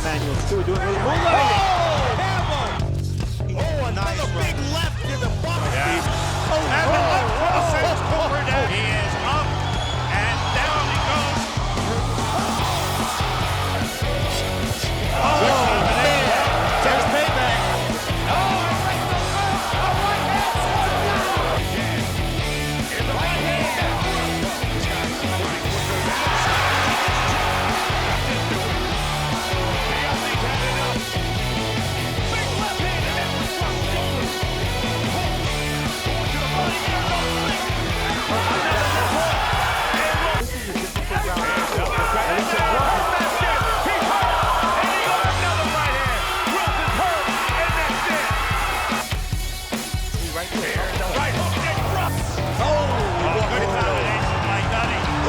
Emanuel Stewart doing a little move. Oh, another big left to the bottom. Yeah. And the left cross sends Cooper down. He is up and down he goes. There's payback. In the right hand. Big left hand and then the front shoulder. To the body.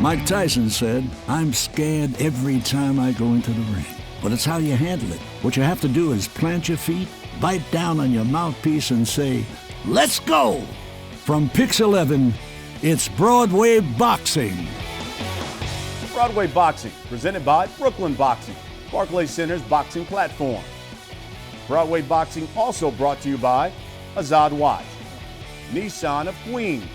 Mike Tyson said, "I'm scared every time I go into the ring." But it's how you handle it. What you have to do is plant your feet, bite down on your mouthpiece, and say, "Let's go!" From Pix 11, it's Broadway Boxing. Broadway Boxing, presented by Brooklyn Boxing, Barclays Center's boxing platform. Broadway Boxing also brought to you by Azad Watch, Nissan of Queens,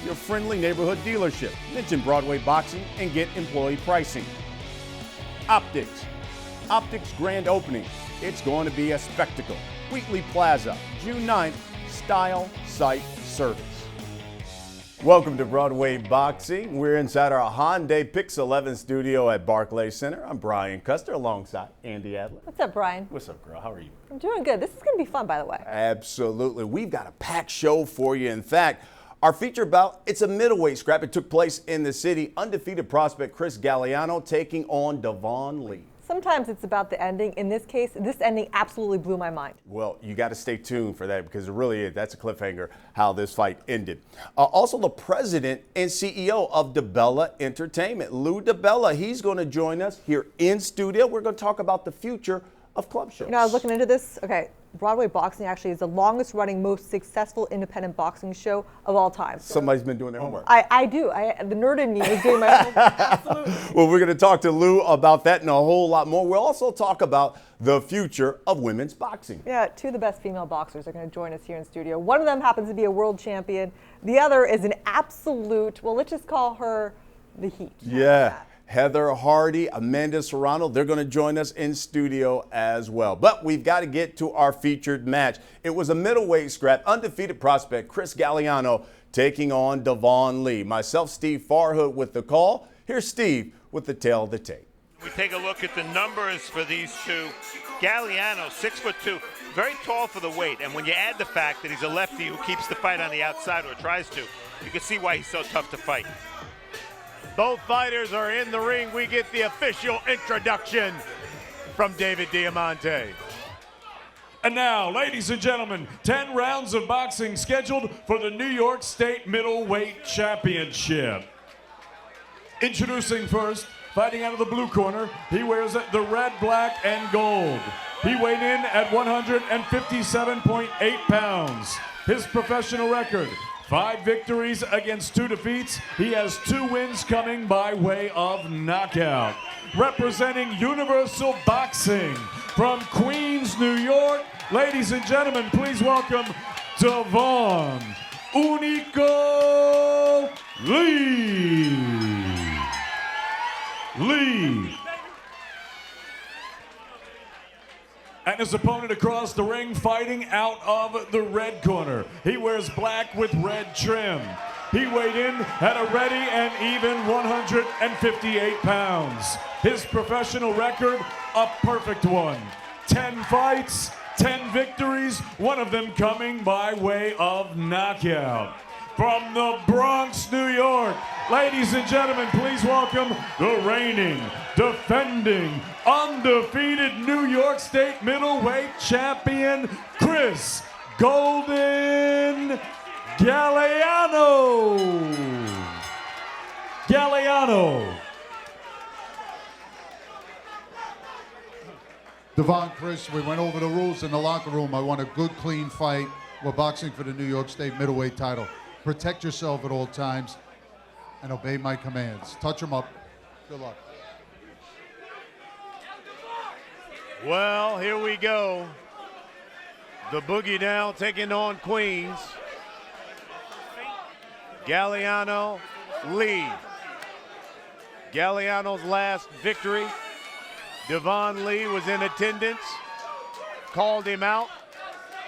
your friendly neighborhood dealership. Mention Broadway Boxing and get employee pricing. Optics, Optics grand opening. It's going to be a spectacle. Wheatley Plaza, June 9th, style, sight, service. Welcome to Broadway Boxing. We're inside our Hyundai Pix 11 studio at Barclays Center. I'm Brian Custer alongside Andy Adler. What's up, Brian? What's up, girl? How are you? I'm doing good. This is going to be fun, by the way. Absolutely. We've got a packed show for you. In fact, our feature bout, it's a middleweight scrap. It took place in the city. Undefeated prospect Chris Galliano taking on Devon Lee. Sometimes it's about the ending. In this case, this ending absolutely blew my mind. Well, you got to stay tuned for that because it really is. That's a cliffhanger how this fight ended. Also, the president and CEO of DiBella Entertainment, Lou DiBella, he's going to join us here in studio. We're going to talk about the future of club shows. You know, I was looking into this. Okay, Broadway Boxing actually is the longest running, most successful independent boxing show of all time. So somebody's been doing their homework. I do. The nerd in me is doing my homework. Absolutely. Well, we're going to talk to Lou about that and a whole lot more. We'll also talk about the future of women's boxing. Yeah, two of the best female boxers are going to join us here in studio. One of them happens to be a world champion. The other is an absolute, well, let's just call her the Heat. Yeah. Heather Hardy, Amanda Serrano, they're going to join us in studio as well. But we've got to get to our featured match. It was a middleweight scrap, undefeated prospect Chris Galliano taking on Devon Lee. Myself, Steve Farhood with the call. Here's Steve with the tail of the tape. We take a look at the numbers for these two. Galliano, 6'2", very tall for the weight. And when you add the fact that he's a lefty who keeps the fight on the outside or tries to, you can see why he's so tough to fight. Both fighters are in the ring. We get the official introduction from David Diamante. And now, ladies and gentlemen, 10 rounds of boxing scheduled for the New York State Middleweight Championship. Introducing first, fighting out of the blue corner, he wears the red, black, and gold. He weighed in at 157.8 pounds. His professional record, 5 victories against 2 defeats. He has 2 wins coming by way of knockout. Representing Universal Boxing from Queens, New York, ladies and gentlemen, please welcome Devon Unico Lee. And his opponent across the ring fighting out of the red corner. He wears black with red trim. He weighed in at a ready and even 158 pounds. His professional record, a perfect one. 10 fights, 10 victories, one of them coming by way of knockout. From the Bronx, New York, ladies and gentlemen, please welcome the reigning, defending, undefeated New York State middleweight champion, Chris Golden Galliano. Devon, Chris, we went over the rules in the locker room. I want a good, clean fight. We're boxing for the New York State middleweight title. Protect yourself at all times and obey my commands. Touch him up. Good luck. Well, here we go. The Boogie Down taking on Queens. Galliano, Lee. Galliano's last victory. Devon Lee was in attendance, called him out.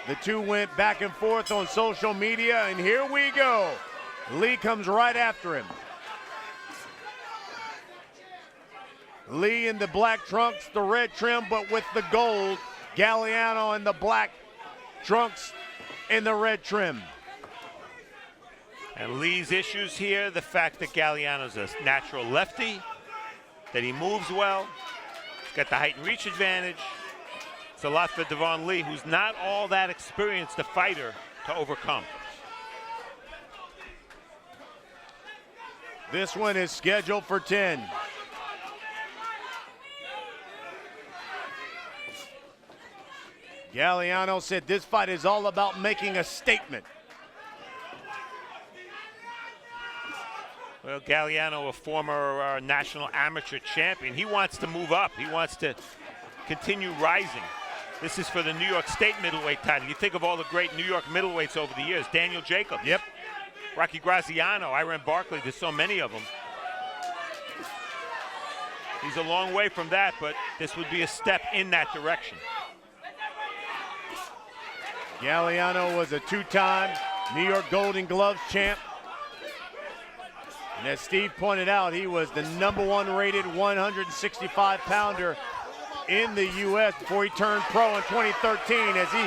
The two went back and forth on social media, and here we go. Lee comes right after him. Lee in the black trunks, the red trim, but with the gold. Galliano in the black trunks in the red trim. And Lee's issues here, the fact that Galliano's a natural lefty, that he moves well, he's got the height and reach advantage. It's a lot for Devon Lee, who's not all that experienced a fighter to overcome. This one is scheduled for 10. Galliano said this fight is all about making a statement. Well, Galliano, a former national amateur champion, he wants to move up. He wants to continue rising. This is for the New York State middleweight title. You think of all the great New York middleweights over the years. Daniel Jacobs. Yep. Rocky Graziano, Iran Barkley, there's so many of them. He's a long way from that, but this would be a step in that direction. Galliano was a two-time New York Golden Gloves champ. And as Steve pointed out, he was the #1 rated 165-pounder in the U.S. before he turned pro in 2013 as he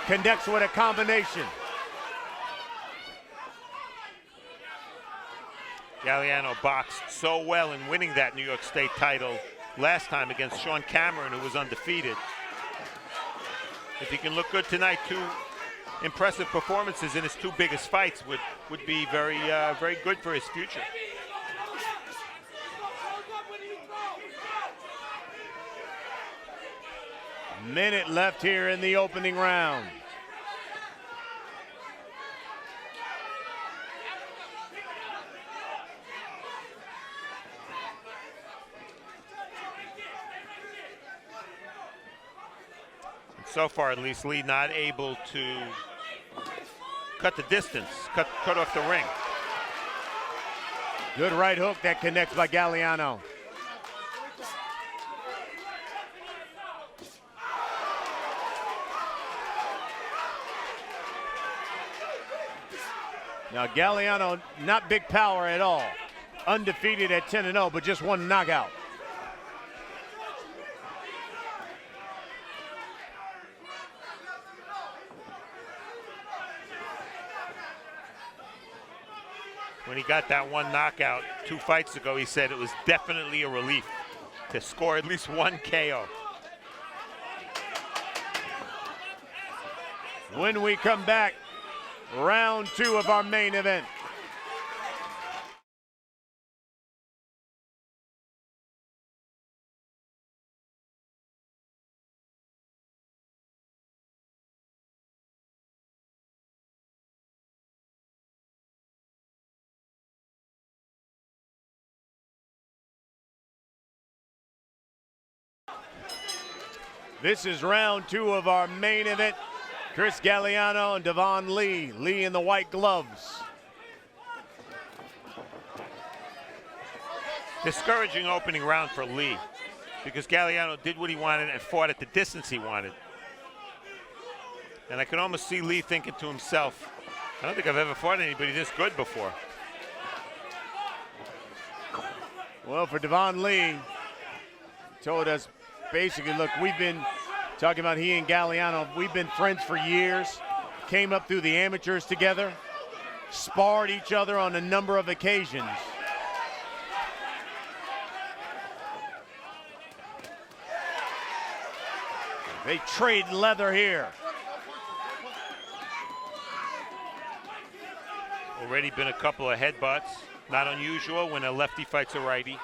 connects with a combination. Galliano boxed so well in winning that New York State title last time against Sean Cameron, who was undefeated. If he can look good tonight, two impressive performances in his two biggest fights would be very good for his future. Minute left here in the opening round. So far, at least, Lee not able to cut the distance, cut off the ring. Good right hook that connects by Galliano. Now Galliano, not big power at all. Undefeated at 10-0, but just one knockout. When he got that one knockout 2 fights ago, he said it was definitely a relief to score at least one KO. When we come back, round 2 of our main event. This is round 2 of our main event. Chris Galliano and Devon Lee. Lee in the white gloves. Discouraging opening round for Lee because Galliano did what he wanted and fought at the distance he wanted. And I can almost see Lee thinking to himself, I don't think I've ever fought anybody this good before. Well, for Devon Lee, told us basically, look, we've been talking about he and Galliano. We've been friends for years. Came up through the amateurs together. Sparred each other on a number of occasions. They trade leather here. Already been a couple of headbutts. Not unusual when a lefty fights a righty.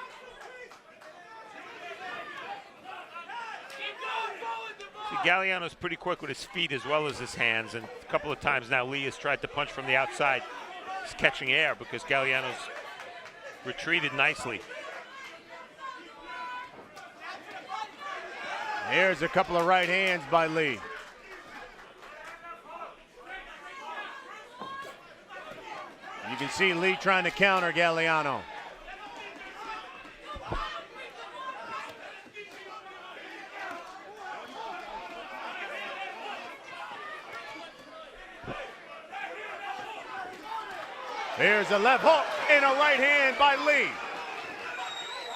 Galliano's pretty quick with his feet as well as his hands, and a couple of times now Lee has tried to punch from the outside. He's catching air because Galliano's retreated nicely. Here's a couple of right hands by Lee. You can see Lee trying to counter Galliano. Here's a left hook and a right hand by Lee.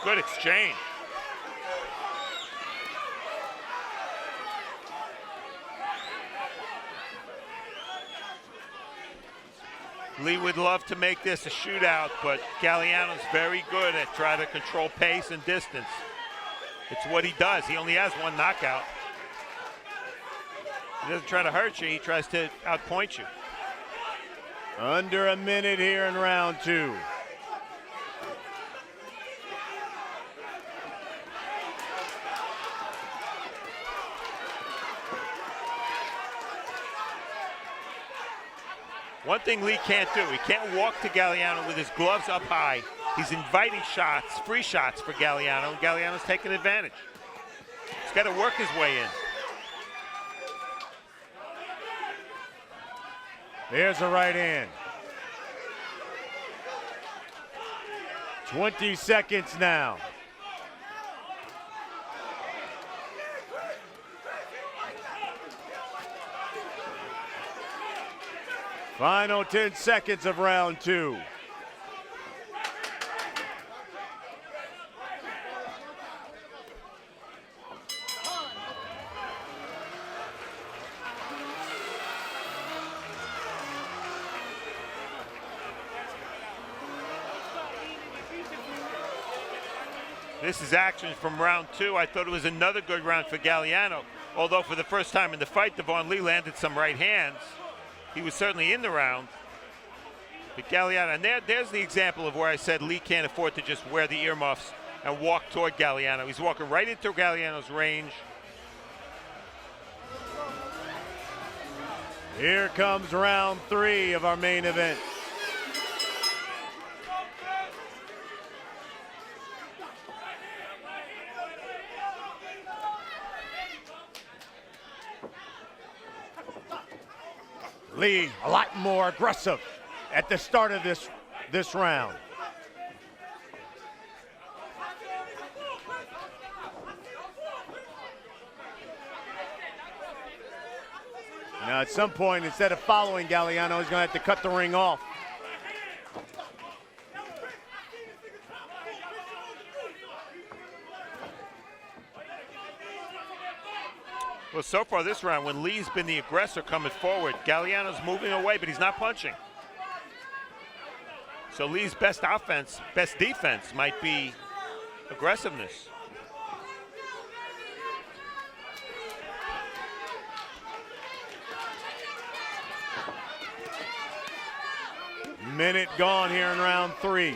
Good exchange. Lee would love to make this a shootout, but Galliano's very good at trying to control pace and distance. It's what he does. He only has one knockout. He doesn't try to hurt you. He tries to outpoint you. Under a minute here in round 2. One thing Lee can't do, he can't walk to Galliano with his gloves up high. He's inviting shots, free shots for Galliano, and Galliano's taking advantage. He's got to work his way in. There's a right hand. 20 seconds now. Final 10 seconds of round 2. This is action from round 2. I thought it was another good round for Galliano, although for the first time in the fight, Devon Lee landed some right hands. He was certainly in the round. But Galliano, and there's the example of where I said Lee can't afford to just wear the earmuffs and walk toward Galliano. He's walking right into Galliano's range. Here comes round 3 of our main event. Lee a lot more aggressive at the start of this round. Now at some point, instead of following Galliano, he's going to have to cut the ring off. Well, so far this round, when Lee's been the aggressor coming forward, Galliano's moving away, but he's not punching. So Lee's best defense might be aggressiveness. Minute gone here in round 3.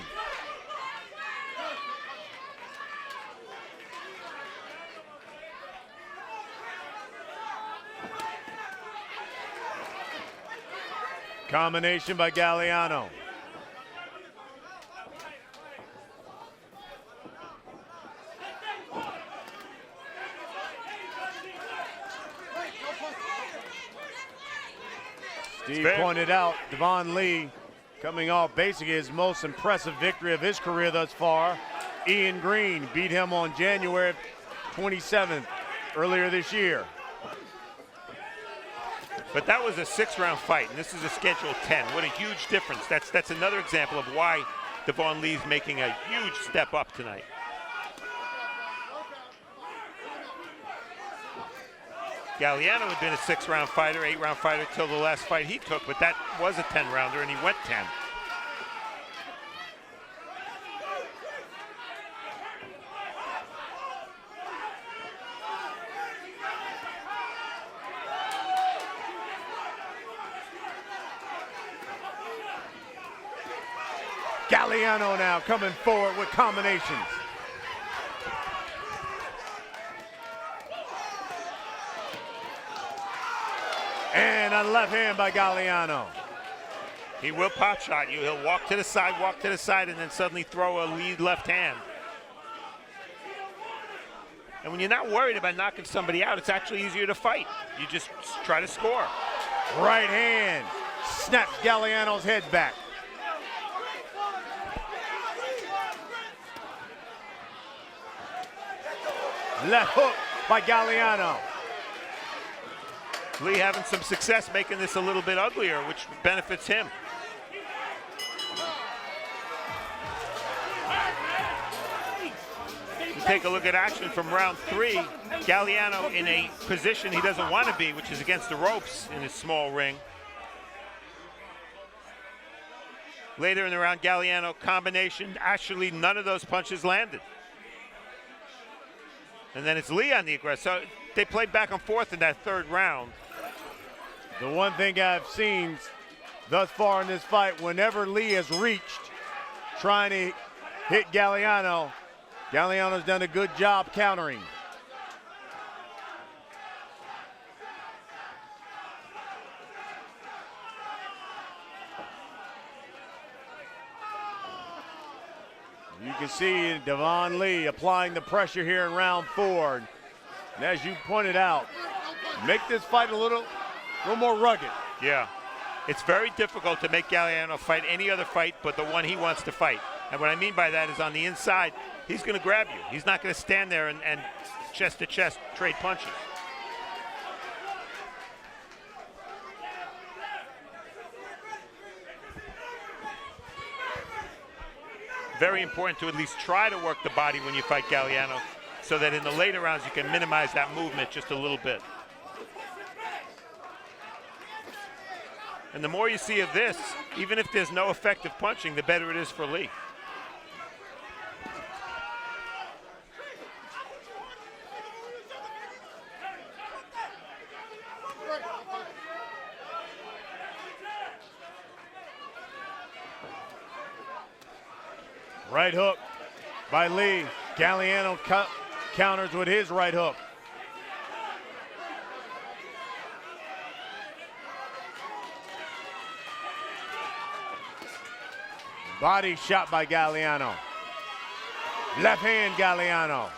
Combination by Galliano. Steve pointed out Devon Lee coming off basically his most impressive victory of his career thus far. Ian Green beat him on January 27th earlier this year. But that was a 6-round fight, and this is a scheduled 10. What a huge difference. That's another example of why Devon Lee's making a huge step up tonight. Galliano had been a 6-round fighter, 8-round fighter till the last fight he took, but that was a 10-rounder, and he went 10. Galliano now coming forward with combinations. And a left hand by Galliano. He will pop shot you. He'll walk to the side, and then suddenly throw a lead left hand. And when you're not worried about knocking somebody out, it's actually easier to fight. You just try to score. Right hand snaps Galliano's head back. Left hook by Galliano. Lee having some success making this a little bit uglier, which benefits him. You take a look at action from round 3. Galliano in a position he doesn't want to be, which is against the ropes in his small ring. Later in the round, Galliano combination. Actually, none of those punches landed. And then it's Lee on the aggressor. So they played back and forth in that 3rd round. The one thing I've seen thus far in this fight, whenever Lee has reached trying to hit Galliano, Galliano's done a good job countering. You can see Devon Lee applying the pressure here in round 4. And as you pointed out, make this fight a little more rugged. Yeah. It's very difficult to make Galliano fight any other fight but the one he wants to fight. And what I mean by that is on the inside, he's going to grab you. He's not going to stand there and chest-to-chest trade punches. Very important to at least try to work the body when you fight Galliano so that in the later rounds you can minimize that movement just a little bit. And the more you see of this, even if there's no effective punching, the better it is for Lee. Right hook by Lee. Galliano counters with his right hook. Body shot by Galliano. Left hand Galliano.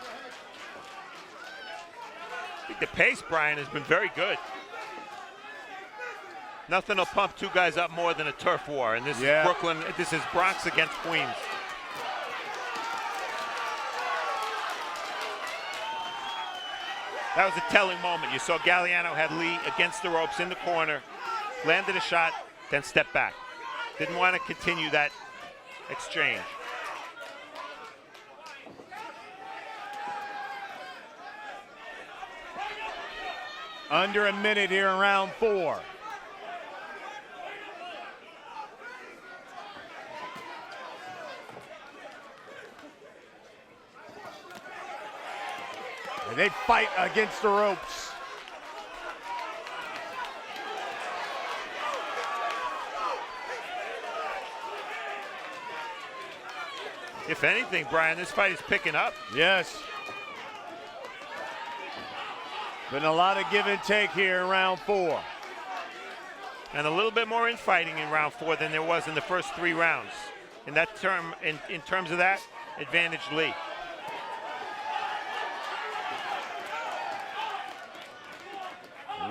I think the pace, Brian, has been very good. Nothing will pump two guys up more than a turf war. And this is Brooklyn, this is Bronx against Queens. That was a telling moment. You saw Galliano had Lee against the ropes in the corner, landed a shot, then stepped back. Didn't want to continue that exchange. Under a minute here in round 4. And they fight against the ropes. If anything, Brian, this fight is picking up. Yes. Been a lot of give and take here in round 4. And a little bit more infighting in round 4 than there was in the first 3 rounds. In that term, in terms of that, advantage Lee.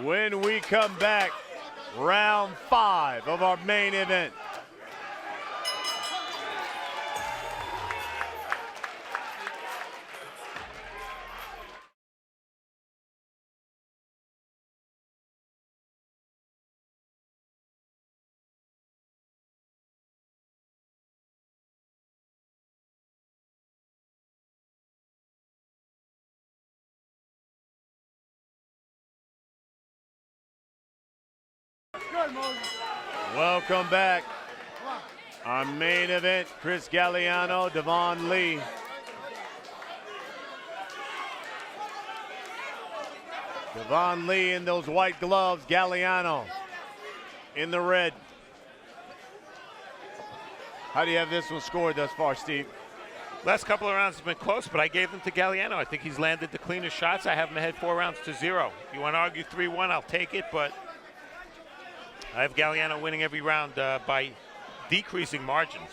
When we come back, round 5 of our main event. Welcome back. Our main event, Chris Galliano, Devon Lee. Devon Lee in those white gloves, Galliano in the red. How do you have this one scored thus far, Steve? Last couple of rounds have been close, but I gave them to Galliano. I think he's landed the cleanest shots. I have him ahead 4 rounds to 0. If you want to argue 3-1, I'll take it, but I have Galliano winning every round by decreasing margins.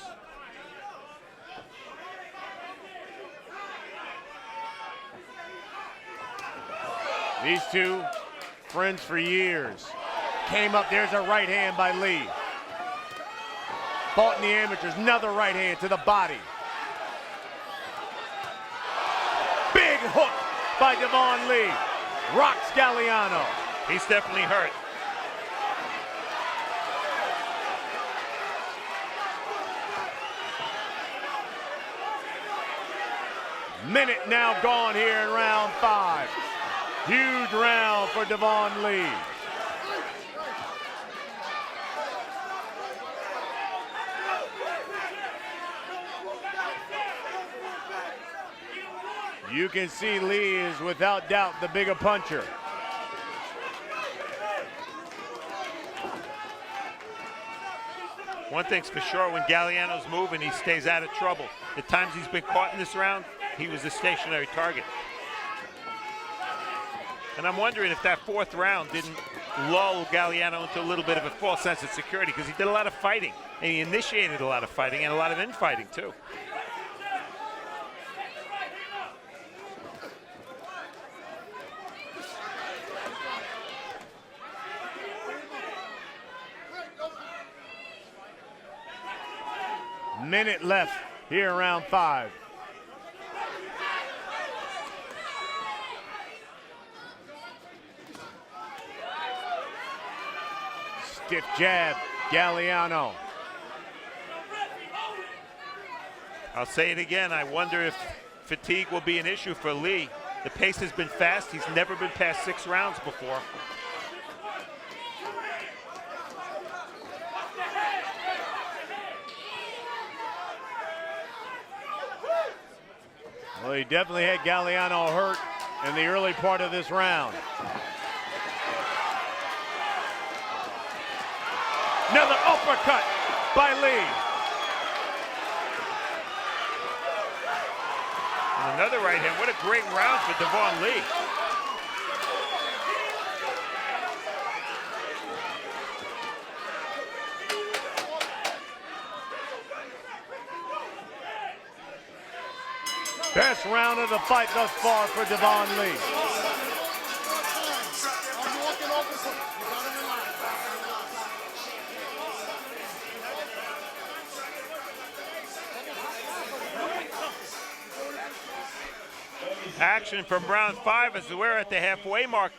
These two, friends for years. Came up, there's a right hand by Lee. Fought in the amateurs, another right hand to the body. Big hook by Devon Lee. Rocks Galliano. He's definitely hurt. Minute now gone here in round 5. Huge round for Devon Lee. You can see Lee is without doubt the bigger puncher. One thing's for sure, when Galliano's moving, he stays out of trouble. The times he's been caught in this round, he was a stationary target. And I'm wondering if that 4th round didn't lull Galliano into a little bit of a false sense of security, because he did a lot of fighting, and he initiated a lot of fighting and a lot of infighting too. Minute left here in round 5. Stiff jab, Galliano. I'll say it again, I wonder if fatigue will be an issue for Lee. The pace has been fast. He's never been past 6 rounds before. Well, he definitely had Galliano hurt in the early part of this round. Another uppercut by Lee. And another right hand. What a great round for Devon Lee. Best round of the fight thus far for Devon Lee. Action from round 5 as we're at the halfway mark.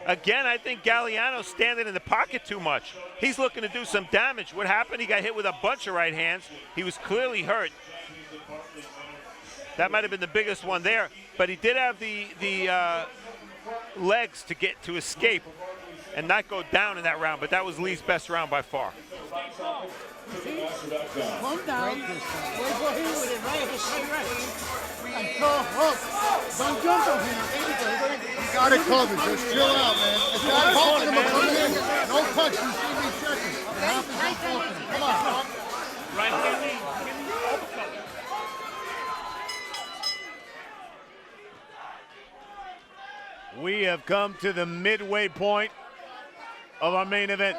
Again, I think Galliano's standing in the pocket too much. He's looking to do some damage. What happened? He got hit with a bunch of right hands. He was clearly hurt. That might have been the biggest one there, but he did have the legs to escape and not go down in that round, but that was Lee's best round by far. Calm down. Wait for him with it, right? And go up. Don't jump on him. You got it covered. Just chill out, man. If that helping him come in, no punch. You see me checking. It happens unfortunately. Come on. Right there, Lee. We have come to the midway point of our main event.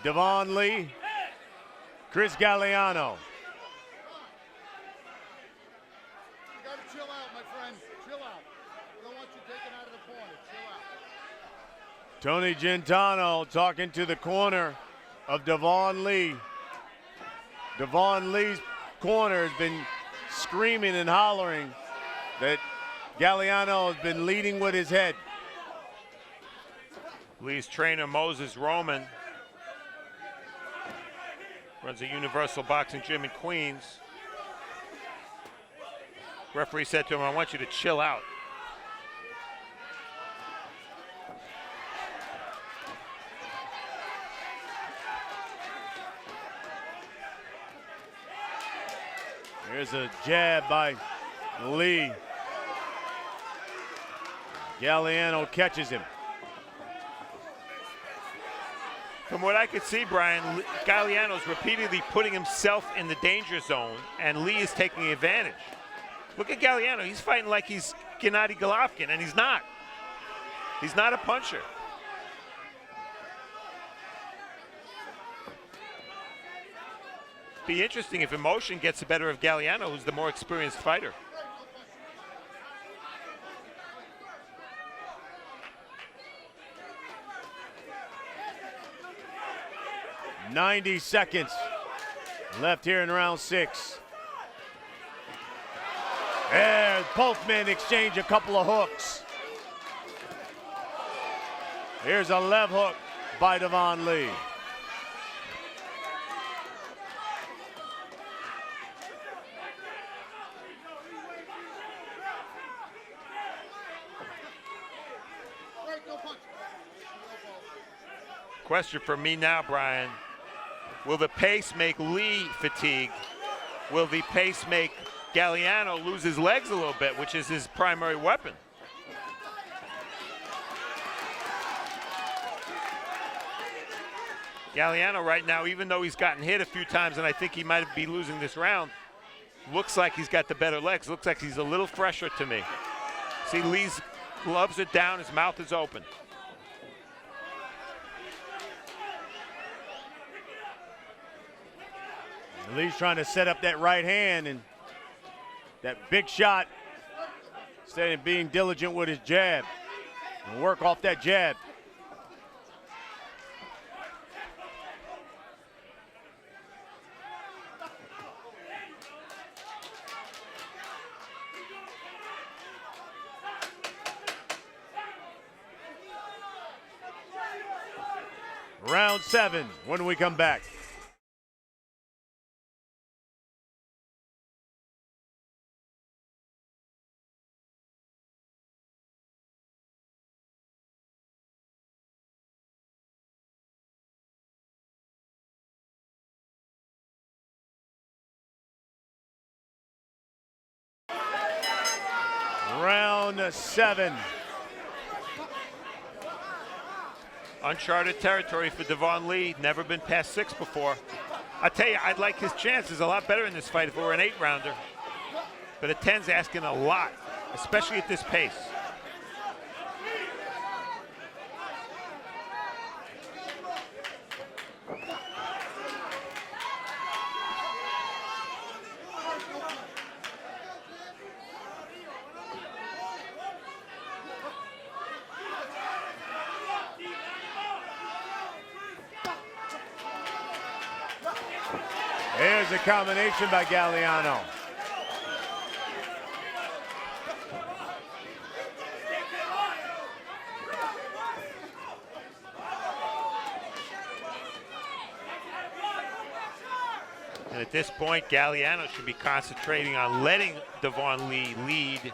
Devon Lee, Chris Galliano. You got to chill out, my friend. Chill out. We don't want you taken out of the corner. Chill out. Tony Gentano talking to the corner of Devon Lee. Devon Lee's corner has been screaming and hollering that Galliano has been leading with his head. Lee's trainer, Moses Roman, runs a Universal Boxing Gym in Queens. Referee said to him, I want you to chill out. Here's a jab by Lee. Galliano catches him. From what I could see, Brian, Galliano's repeatedly putting himself in the danger zone, and Lee is taking advantage. Look at Galliano. He's fighting like he's Gennady Golovkin, and he's not. He's not a puncher. Be interesting if emotion gets the better of Galliano, who's the more experienced fighter. "90 seconds left here in round 6. And both men exchange a couple of hooks. Here's a left hook by Devon Lee. Question for me now, Brian. Will the pace make Lee fatigued? Will the pace make Galliano lose his legs a little bit, which is his primary weapon? Galliano right now, even though he's gotten hit a few times, and I think he might be losing this round, looks like he's got the better legs. Looks like he's a little fresher to me. See, Lee's gloves are down, his mouth is open. Lee's trying to set up that right hand and that big shot instead of being diligent with his jab and work off that jab. Round 7 when we come back. Round 7. Uncharted territory for Devon Lee. Never been past 6 before. I tell you, I'd like his chances a lot better in this fight if it were an 8-rounder. But a 10's asking a lot, especially at this pace. There's a combination by Galliano. And at this point, Galliano should be concentrating on letting Devon Lee lead,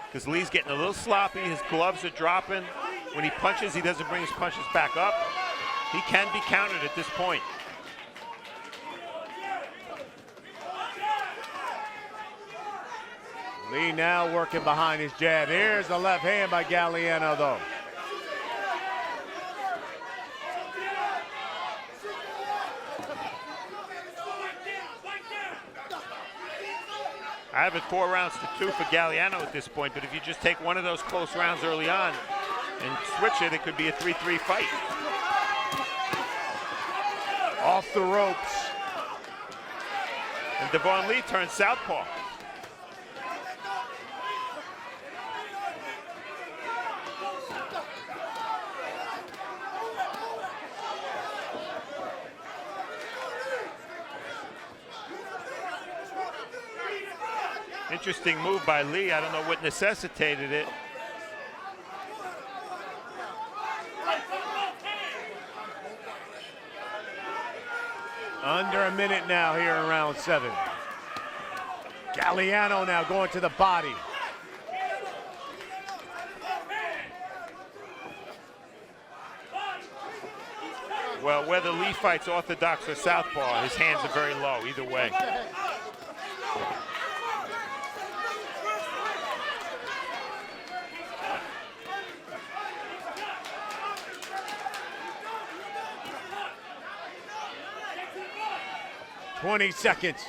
because Lee's getting a little sloppy. His gloves are dropping. When he punches, he doesn't bring his punches back up. He can be countered at this point. Lee now working behind his jab. Here's the left hand by Galliano, though. I have it 4 rounds to 2 for Galliano at this point, but if you just take one of those close rounds early on and switch it, it could be a 3-3 fight. Off the ropes. And Devon Lee turns southpaw. Interesting move by Lee. I don't know what necessitated it. Under a minute now here in round 7. Galliano now going to the body. Well, whether Lee fights orthodox or southpaw, his hands are very low either way. "20 seconds.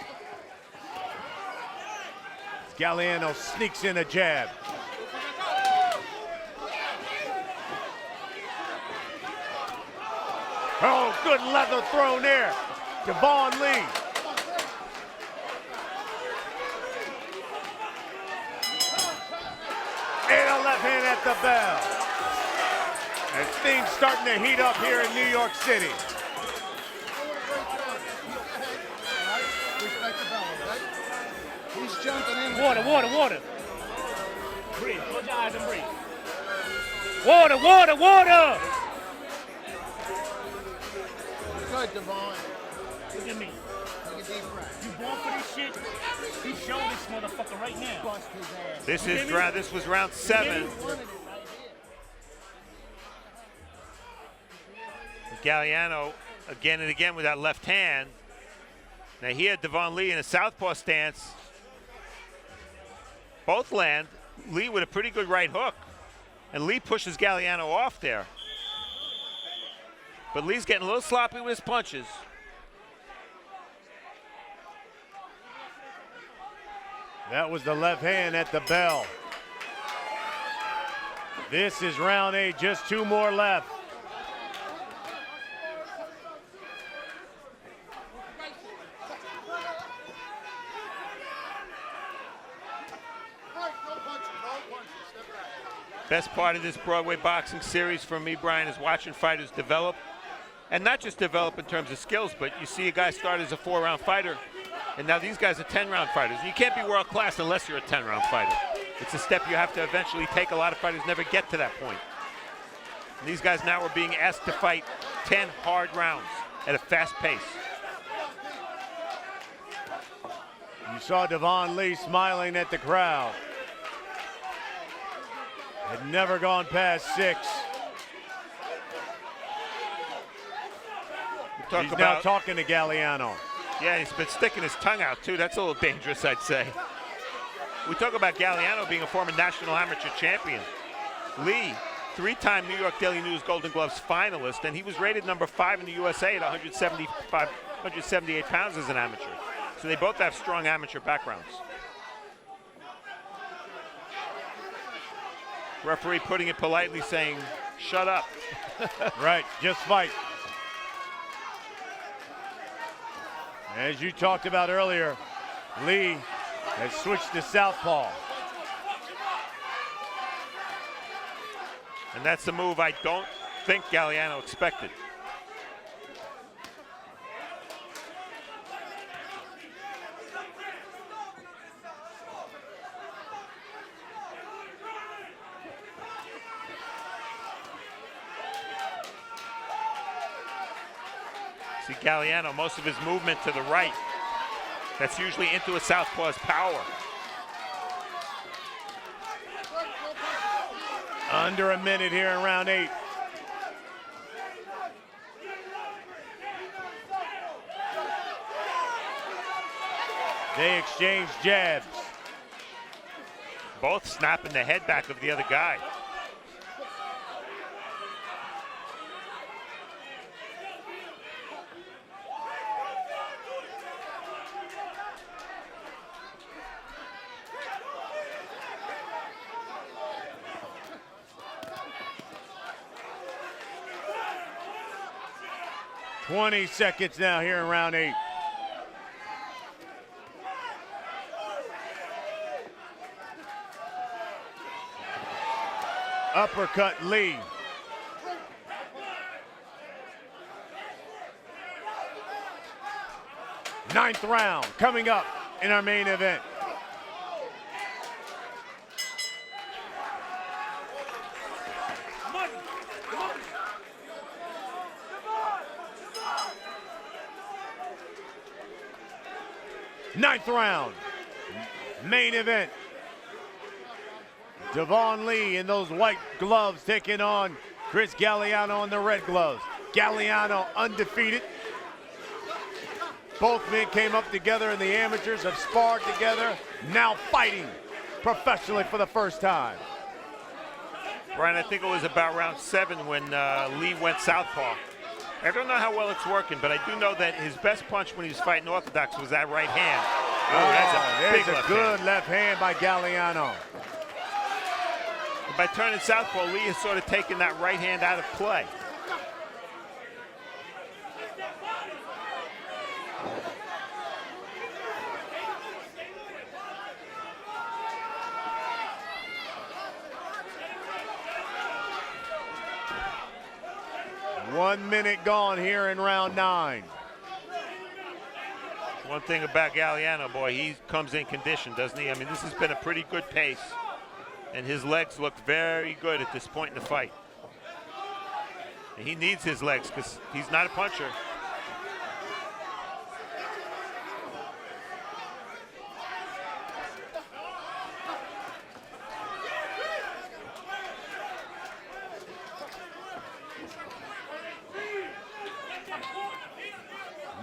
Galliano sneaks in a jab. Oh, good leather thrown there. Devon Lee. And a left hand at the bell. And things starting to heat up here in New York City. Respect the bell, okay? He's jumping in. Water. Breathe. Close your eyes and breathe. Water. Good, Devon. Look at me. Take a deep breath. You born for this shit? He showed this motherfucker right now. Bust his ass. This was round 7. Galliano again and again with that left hand. Now here, Devon Lee in a southpaw stance. Both land. Lee with a pretty good right hook. And Lee pushes Galliano off there. But Lee's getting a little sloppy with his punches. That was the left hand at the bell. This is round 8, just 2 more left. Best part of this Broadway boxing series for me, Brian, is watching fighters develop. And not just develop in terms of skills, but you see a guy start as a 4-round fighter, and now these guys are 10-round fighters. You can't be world class unless you're a 10-round fighter. It's a step you have to eventually take. A lot of fighters never get to that point. And these guys now are being asked to fight 10 hard rounds at a fast pace. You saw Devon Lee smiling at the crowd. Had never gone past 6. He's now talking to Galliano. Yeah, he's been sticking his tongue out too. That's a little dangerous, I'd say. We talk about Galliano being a former national amateur champion. Lee, 3-time New York Daily News Golden Gloves finalist, and he was rated number 5 in the USA at 178 pounds as an amateur. So they both have strong amateur backgrounds. Referee putting it politely saying, shut up. Right, just fight. As you talked about earlier, Lee has switched to southpaw. And that's the move I don't think Galliano expected. See Galliano, most of his movement to the right. That's usually into a southpaw's power. Under a minute here in round 8. They exchange jabs. Both snapping the head back of the other guy. .20 seconds now here in round 8. Uppercut Lee. Ninth round coming up in our main event. Ninth round, main event. Devon Lee in those white gloves taking on Chris Galliano in the red gloves. Galliano undefeated. Both men came up together in the amateurs, have sparred together, now fighting professionally for the first time. Brian, I think it was about round 7 when Lee went southpaw. I don't know how well it's working, but I do know that his best punch when he was fighting orthodox was that right hand. Oh, that's a good left hand by Galliano. By turning southpaw, Lee has sort of taken that right hand out of play. 1 minute gone here in round 9. One thing about Galliano, boy, he comes in condition, doesn't he? I mean, this has been a pretty good pace, and his legs look very good at this point in the fight. And he needs his legs because he's not a puncher.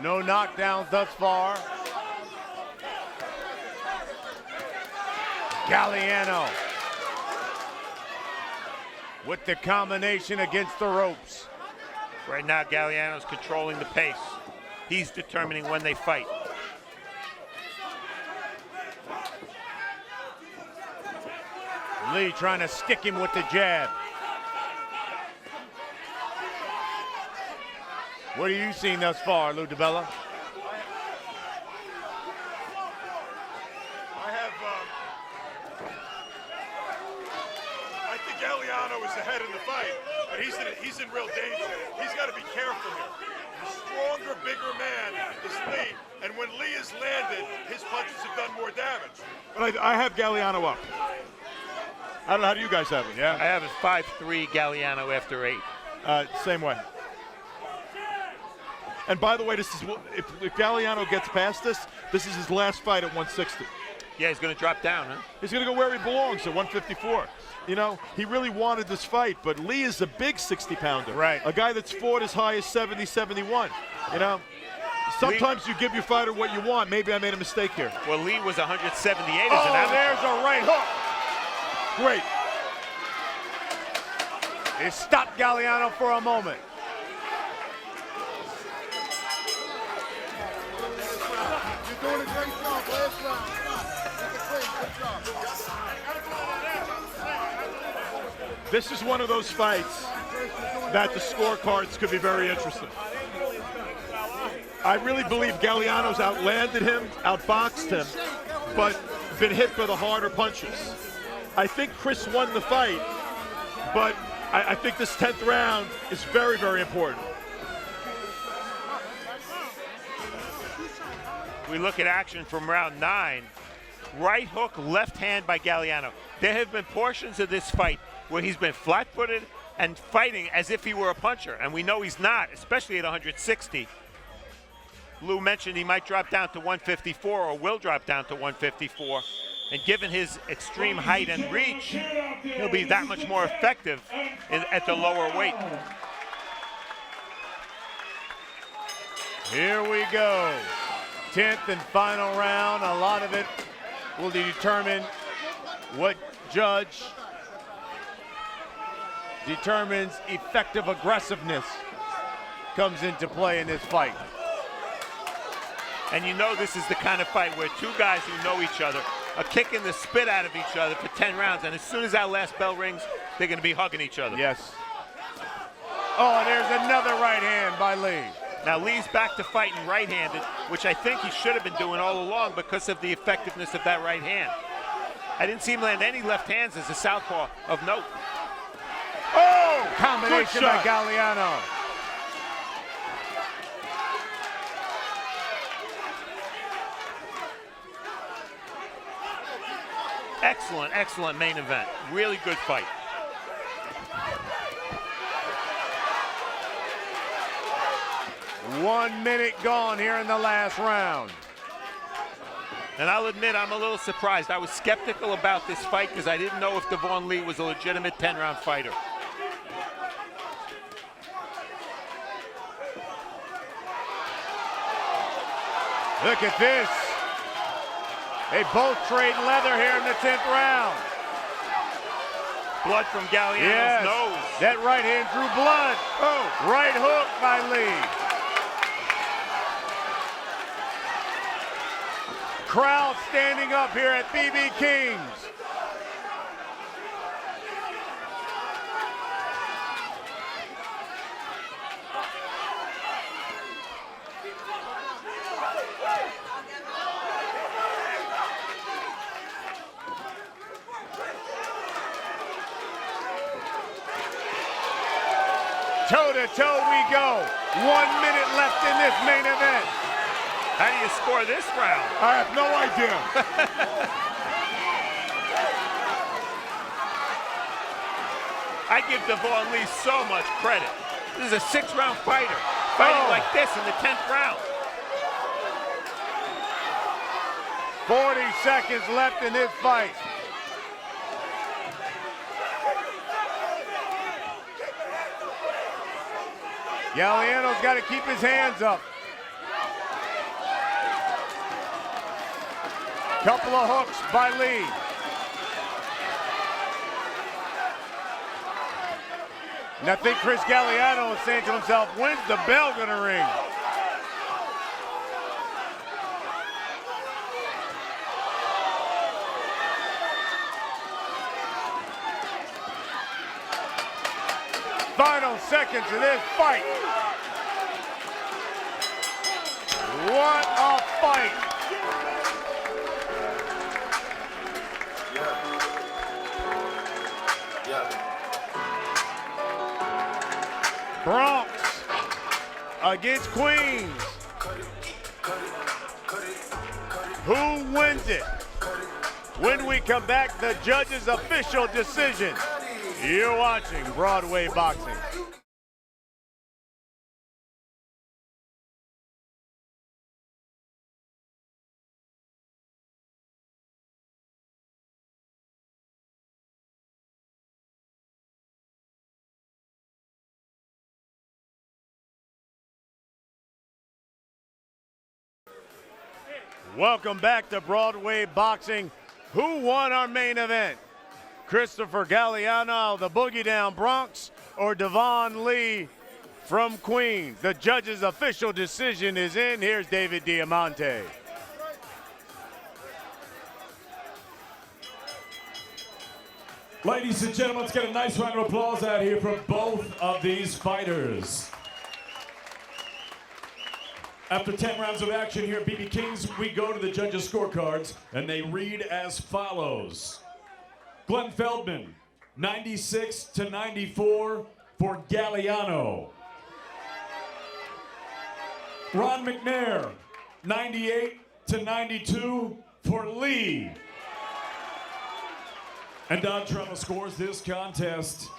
No knockdowns thus far. Galliano with the combination against the ropes. Right now, Galliano's controlling the pace. He's determining when they fight. Lee trying to stick him with the jab. What have you seen thus far, Lou DiBella? I think Galliano is ahead in the fight, but he's in real danger. He's got to be careful here. The stronger, bigger man is Lee, and when Lee is landed, his punches have done more damage. But I have Galliano up. I don't know, how do you guys have it? I have it 5-3 Galliano after 8. Same way. And by the way, this is if Galliano gets past this is his last fight at 160. Yeah, he's going to drop down, huh? He's going to go where he belongs at 154. You know, he really wanted this fight, but Lee is a big 60-pounder. Right. A guy that's fought as high as 70, 71. You know, sometimes you give your fighter what you want. Maybe I made a mistake here. Well, Lee was 178 as an Oh, amateur. there's a right hook. Great. It stopped Galliano for a moment. You're doing a great job. Last round. Good job. This is one of those fights that the scorecards could be very interesting. I really believe Galliano's outlanded him, outboxed him, but been hit for the harder punches. I think Chris won the fight, but I think this 10th round is very, very important. We look at action from round 9. Right hook, left hand by Galliano. There have been portions of this fight where he's been flat-footed and fighting as if he were a puncher, and we know he's not, especially at 160. Lou mentioned he might drop down to 154 or will drop down to 154, and given his extreme height and reach, he'll be that much more effective at the lower weight. Here we go. 10th and final round. A lot of it will determine what judge determines effective aggressiveness comes into play in this fight. And you know this is the kind of fight where two guys who know each other are kicking the spit out of each other for 10 rounds, and as soon as that last bell rings, they're going to be hugging each other. Yes. Oh, and there's another right hand by Lee. Now Lee's back to fighting right-handed, which I think he should have been doing all along because of the effectiveness of that right hand. I didn't see him land any left hands as a southpaw of note. Oh, combination by Galliano. Excellent, excellent main event. Really good fight. One minute gone here in the last round. And I'll admit I'm a little surprised. I was skeptical about this fight because I didn't know if Devon Lee was a legitimate 10-round fighter. Look at this. They both trade leather here in the 10th round. Blood from Galliano's nose. That right hand drew blood. Oh, right hook by Lee. Crowd standing up here at BB King's. Toe-to-toe we go. 1 minute left in this main event. How do you score this round? I have no idea. I give Devon Lee so much credit. This is a 6-round fighter, fighting like this in the 10th round. 40 seconds left in this fight. Galliano's got to keep his hands up. Couple of hooks by Lee. And I think Chris Galliano is saying to himself, when's the bell gonna ring? Final seconds of this fight. What a fight. Bronx against Queens. Who wins it? When we come back, the judge's official decision. You're watching Broadway Boxing. Welcome back to Broadway Boxing. Who won our main event? Christopher Galliano, the Boogie Down Bronx, or Devon Lee from Queens? The judge's official decision is in. Here's David Diamante. Ladies and gentlemen, let's get a nice round of applause out here for both of these fighters. After 10 rounds of action here at BB King's, we go to the judges' scorecards, and they read as follows. Glenn Feldman, 96-94 for Galliano. Ron McNair, 98-92 for Lee. And Don Trumbo scores this contest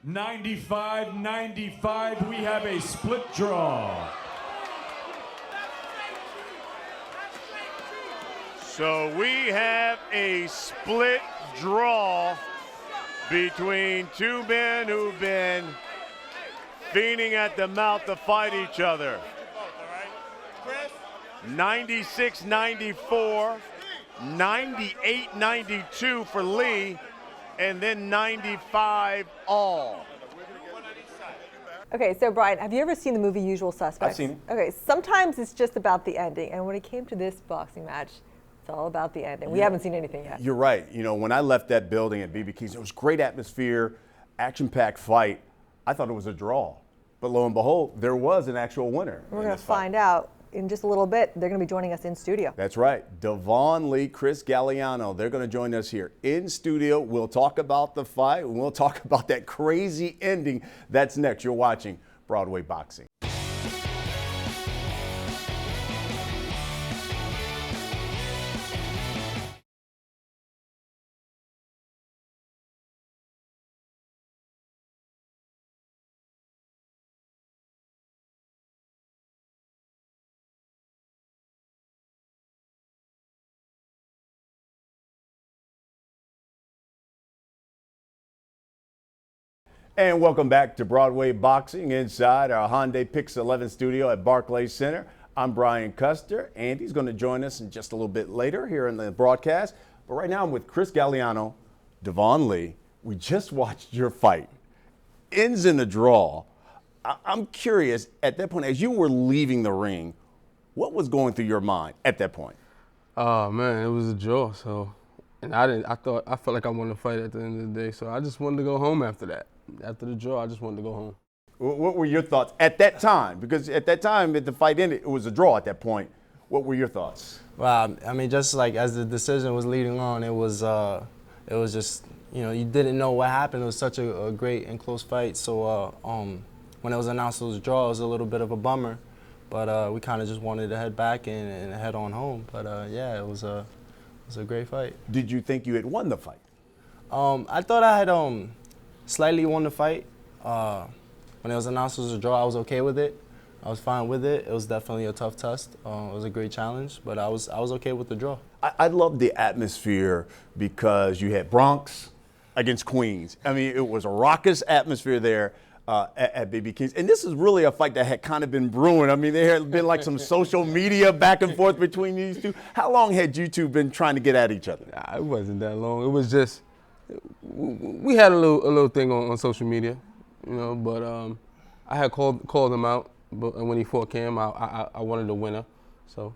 95-95. We have a split draw. So we have a split draw between two men who've been fiending at the mouth to fight each other. 96-94, 98-92 for Lee, and then 95 all. Okay, so Brian, have you ever seen the movie Usual Suspects? I've seen it. Okay, sometimes it's just about the ending, and when it came to this boxing match, it's all about the ending. We haven't seen anything yet. You're right. You know, when I left that building at BB King's, it was great atmosphere, action-packed fight. I thought it was a draw. But lo and behold, there was an actual winner. We're going to find out in just a little bit. They're going to be joining us in studio. That's right. Devon Lee, Chris Galliano, they're going to join us here in studio. We'll talk about the fight, and we'll talk about that crazy ending. That's next. You're watching Broadway Boxing. And welcome back to Broadway Boxing inside our Hyundai Pix 11 studio at Barclays Center. I'm Brian Custer. Andy's going to join us in just a little bit later here in the broadcast. But right now I'm with Chris Galliano, Devon Lee. We just watched your fight. Ends in a draw. I'm curious, at that point, as you were leaving the ring, what was going through your mind at that point? Oh man, it was a draw. So, and I felt like I wanted to fight at the end of the day. So I just wanted to go home after that. After the draw, I just wanted to go home. What were your thoughts at that time? Because at that time, the fight ended, it was a draw at that point. What were your thoughts? Well, I mean, just like as the decision was leading on, it was just, you didn't know what happened. It was such a great and close fight. So when it was announced it was a draw, it was a little bit of a bummer. But we kind of just wanted to head back and head on home. But yeah, it was a great fight. Did you think you had won the fight? I thought I had slightly won the fight. When it was announced it was a draw, I was okay with it. I was fine with it. It was definitely a tough test. It was a great challenge, but I was okay with the draw. I love the atmosphere because you had Bronx against Queens. I mean, it was a raucous atmosphere there at BB King's. And this is really a fight that had kind of been brewing. I mean, there had been like some social media back and forth between these two. How long had you two been trying to get at each other? It wasn't that long. It was just, we had a little thing on social media, but I had called him out. But when he fought Cam, I wanted a winner. So,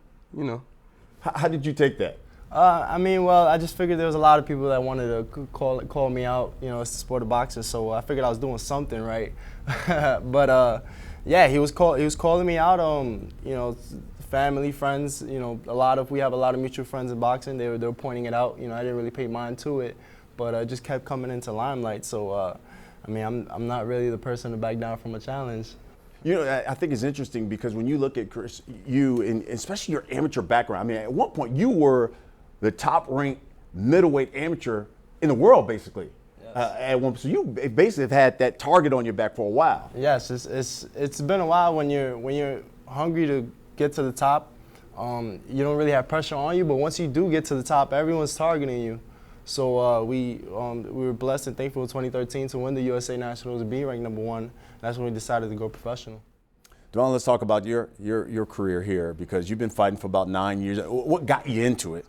How did you take that? I just figured there was a lot of people that wanted to call me out. It's the sport of boxing, so I figured I was doing something right. But yeah, he was calling me out. Family, friends. We have a lot of mutual friends in boxing. They were pointing it out. I didn't really pay mind to it, but I just kept coming into limelight. So, I'm not really the person to back down from a challenge. I think it's interesting because when you look at Chris, you, and especially your amateur background, I mean, at one point you were the top-ranked middleweight amateur in the world, basically. Yes. At one, so you basically have had that target on your back for a while. Yes, it's been a while when you're hungry to get to the top. You don't really have pressure on you, but once you do get to the top, everyone's targeting you. So we were blessed and thankful in 2013 to win the USA Nationals and be ranked #1. That's when we decided to go professional. Devon, let's talk about your career here because you've been fighting for about 9 years. What got you into it?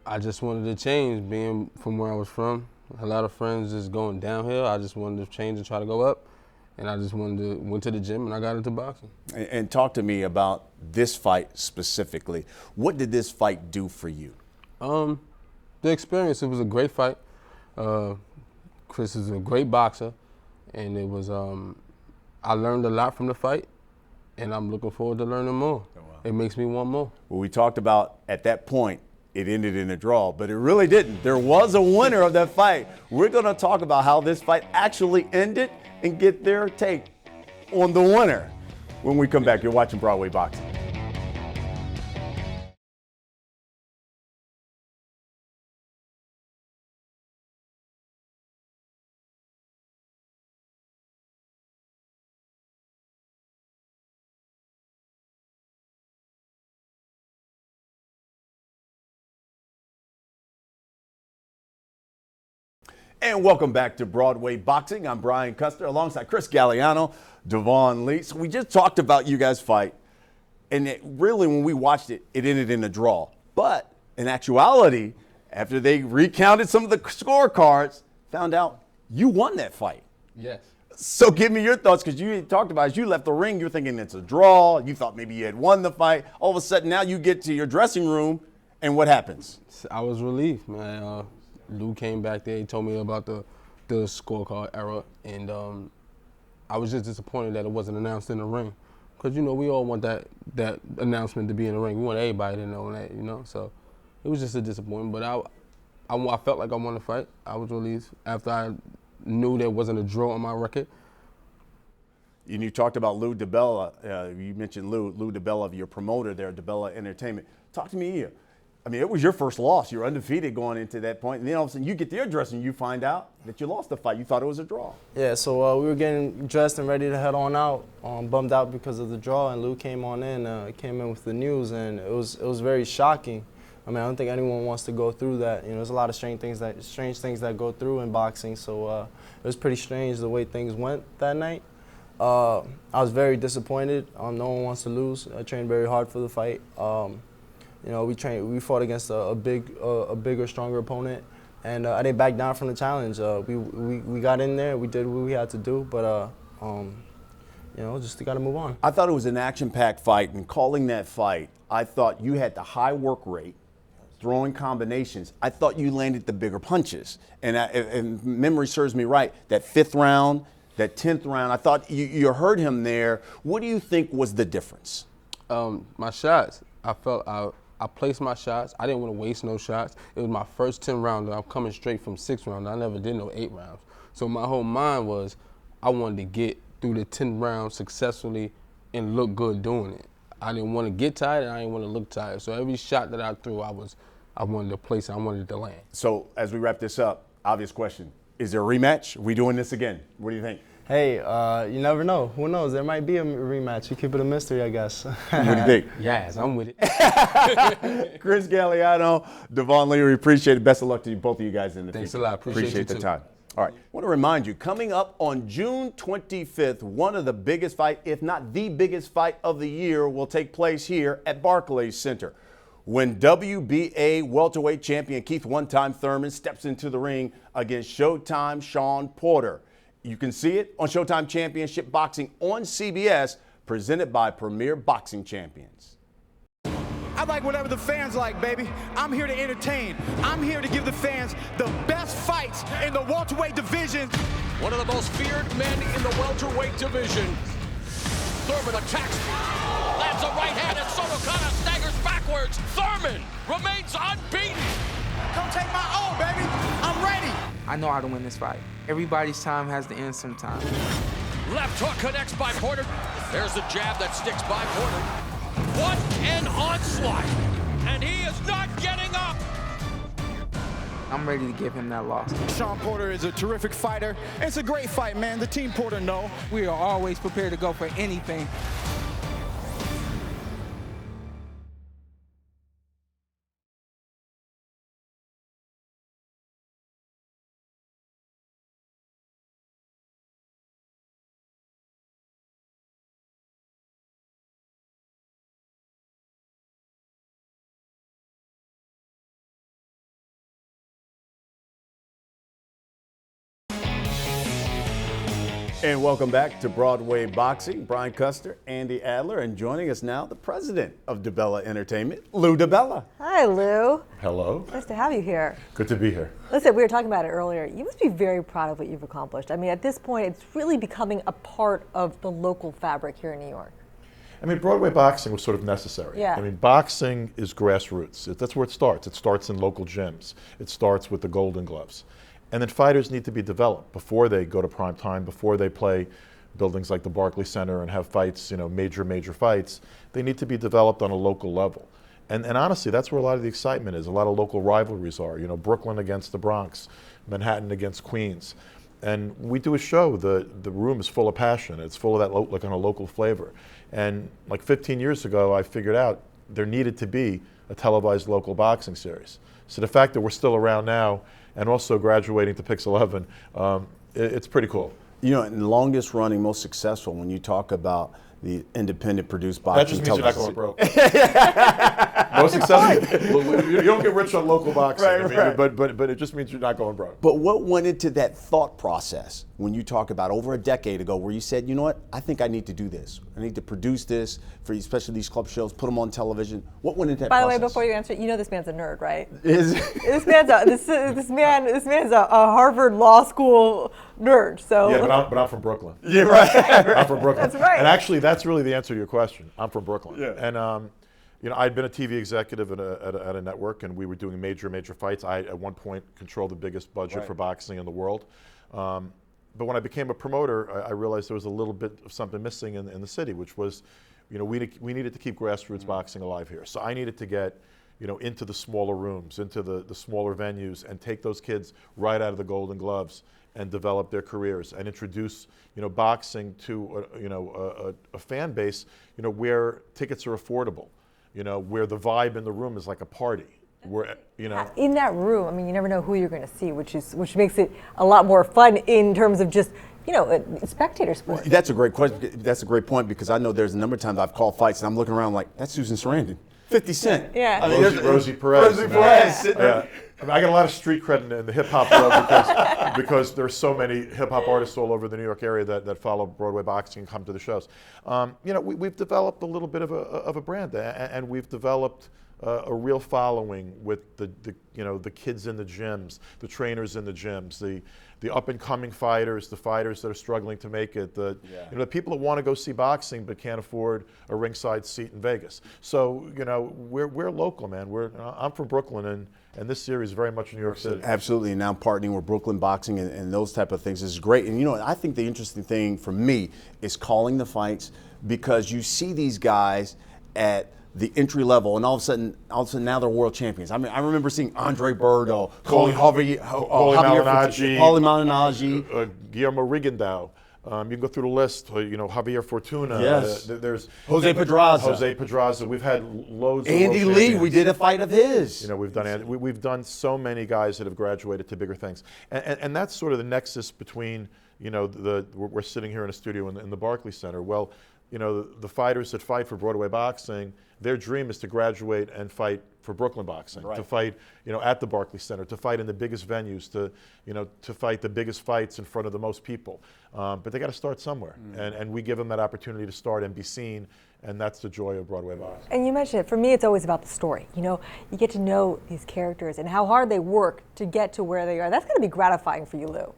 I just wanted to change, being from where I was from. A lot of friends just going downhill. I just wanted to change and try to go up. And I just went to the gym and I got into boxing. And talk to me about this fight specifically. What did this fight do for you? The experience, it was a great fight. Chris is a great boxer. And it was, I learned a lot from the fight. And I'm looking forward to learning more. Oh, wow. It makes me want more. Well, we talked about at that point, it ended in a draw, but it really didn't. There was a winner of that fight. We're going to talk about how this fight actually ended and get their take on the winner when we come back. You're watching Broadway Boxing. And welcome back to Broadway Boxing. I'm Brian Custer alongside Chris Galliano, Devon Lee. So we just talked about you guys' fight. And it really, when we watched it, it ended in a draw. But in actuality, after they recounted some of the scorecards, found out you won that fight. Yes. So give me your thoughts, because you talked about as you left the ring, you're thinking it's a draw. You thought maybe you had won the fight. All of a sudden, now you get to your dressing room, and what happens? I was relieved, man. Lou came back there. He told me about the scorecard error, and I was just disappointed that it wasn't announced in the ring, because we all want that announcement to be in the ring. We want everybody to know that, So it was just a disappointment. But I felt like I won the fight. I was relieved after I knew there wasn't a draw on my record. And you talked about Lou DiBella. You mentioned Lou DiBella, of your promoter there, DiBella Entertainment. Talk to me here. I mean, it was your first loss. You're undefeated going into that point. And then all of a sudden you get to your dressing room, you find out that you lost the fight. You thought it was a draw. Yeah, so we were getting dressed and ready to head on out, bummed out because of the draw, and Lou came in with the news, and it was very shocking. I mean, I don't think anyone wants to go through that. There's a lot of strange things that go through in boxing, so it was pretty strange the way things went that night. I was very disappointed. No one wants to lose. I trained very hard for the fight. We fought against a bigger, stronger opponent, and I didn't back down from the challenge. We got in there, we did what we had to do, but just got to move on. I thought it was an action-packed fight, and calling that fight, I thought you had the high work rate, throwing combinations. I thought you landed the bigger punches, and if memory serves me right, that 5th round, that 10th round, I thought you hurt him there. What do you think was the difference? My shots. I I placed my shots. I didn't want to waste no shots. It was my first 10 rounds, and I'm coming straight from 6 rounds. I never did no 8 rounds. So my whole mind was I wanted to get through the 10 rounds successfully and look good doing it. I didn't want to get tired, and I didn't want to look tired. So every shot that I threw, I wanted to place it. I wanted to land. So as we wrap this up, obvious question. Is there a rematch? Are we doing this again? What do you think? Hey, you never know. Who knows? There might be a rematch. You keep it a mystery, I guess. What do you think? Yes, I'm with it. Chris Galliano, Devon Lee, we appreciate it. Best of luck to you, both of you guys in the Thanks future. a lot. Appreciate you the too. time. All right. I want to remind you, coming up on June 25th, one of the biggest fight, if not the biggest fight of the year, will take place here at Barclays Center. When WBA welterweight champion Keith "One-Time" Thurman steps into the ring against Showtime Shawn Porter. You can see it on Showtime Championship Boxing on CBS, presented by Premier Boxing Champions. I like whatever the fans like, baby. I'm here to entertain. I'm here to give the fans the best fights in the welterweight division. One of the most feared men in the welterweight division. Thurman attacks, lands a right hand, and Soto Kata staggers backwards. Thurman remains unbeaten. Don't take my own, baby. I'm ready. I know how to win this fight. Everybody's time has to end sometime. Left hook connects by Porter. There's the jab that sticks by Porter. What an onslaught! And he is not getting up! I'm ready to give him that loss. Shawn Porter is a terrific fighter. It's a great fight, man. The team Porter know. We are always prepared to go for anything. And welcome back to Broadway Boxing. Brian Custer, Andy Adler, and joining us now, the president of DiBella Entertainment, Lou DiBella. Hi, Lou. Hello. Nice to have you here. Good to be here. Listen, we were talking about it earlier. You must be very proud of what you've accomplished. I mean, at this point, it's really becoming a part of the local fabric here in New York. I mean, Broadway boxing was sort of necessary. Yeah. I mean, boxing is grassroots. That's where it starts. It starts in local gyms. It starts with the Golden Gloves. And then fighters need to be developed before they go to prime time, before they play buildings like the Barclays Center and have fights, major fights. They need to be developed on a local level. And honestly, that's where a lot of the excitement is. A lot of local rivalries are, Brooklyn against the Bronx, Manhattan against Queens. And we do a show, the room is full of passion. It's full of that kind of local flavor. And like 15 years ago, I figured out there needed to be a televised local boxing series. So the fact that we're still around now and also graduating to Pix 11, it's pretty cool. And longest running, most successful, when you talk about the independent produced boxing. That just means you're not going broke. Most successful. You don't get rich on local boxing, right. But it just means you're not going broke. But what went into that thought process when you talk about over a decade ago where you said, you know what, I think I need to do this. I need to produce this for especially these club shows, put them on television. What went into that process? By the way, before you answer, this man's a nerd, right? This man's a Harvard Law School nerd. So yeah, but I'm from Brooklyn. Yeah, right. I'm from Brooklyn. That's right. And actually, that's really the answer to your question. I'm from Brooklyn. Yeah. And I'd been a TV executive at a network, and we were doing major fights. I at one point controlled the biggest budget for boxing in the world. But when I became a promoter, I realized there was a little bit of something missing in the city, which was, we needed to keep grassroots boxing alive here. So I needed to get, into the smaller rooms, into the smaller venues, and take those kids right out of the Golden Gloves and develop their careers and introduce, boxing to, a fan base, where tickets are affordable, where the vibe in the room is like a party. Where, in that room, I mean, you never know who you're going to see, which makes it a lot more fun in terms of just, spectator sport. That's a great question. That's a great point, because I know there's a number of times I've called fights and I'm looking around like, that's Susan Sarandon, 50 Cent. Yeah. I mean, Rosie Perez. Rosie Perez. Yeah. I got a lot of street cred in the hip hop world because there's so many hip hop artists all over the New York area that follow Broadway boxing and come to the shows. We've developed a little bit of a brand, and we've developed a real following with the kids in the gyms, the trainers in the gyms, the up-and-coming fighters, the fighters that are struggling to make it, the people that want to go see boxing but can't afford a ringside seat in Vegas. So, we're local, man. I'm from Brooklyn, and this series is very much in New York City. Absolutely, and now partnering with Brooklyn Boxing and those type of things is great. And I think the interesting thing for me is calling the fights, because you see these guys at the entry level, and all of a sudden now they're world champions. I mean, I remember seeing Andre Berto, calling Paulie Malignaggi, Guillermo Rigondeaux. You can go through the list. Javier Fortuna. Yes. There's Jose Pedraza. We've had loads. Andy of Lee. We did a fight of his. We've done so many guys that have graduated to bigger things, and that's sort of the nexus between we're sitting here in a studio in the Barclays Center. Well, the fighters that fight for Broadway Boxing, their dream is to graduate and fight for Brooklyn Boxing, to fight, at the Barclays Center, to fight in the biggest venues, to fight the biggest fights in front of the most people. But they got to start somewhere, and we give them that opportunity to start and be seen, and that's the joy of Broadway Boxing. And you mentioned it. For me, it's always about the story. You get to know these characters and how hard they work to get to where they are. That's going to be gratifying for you, Lou.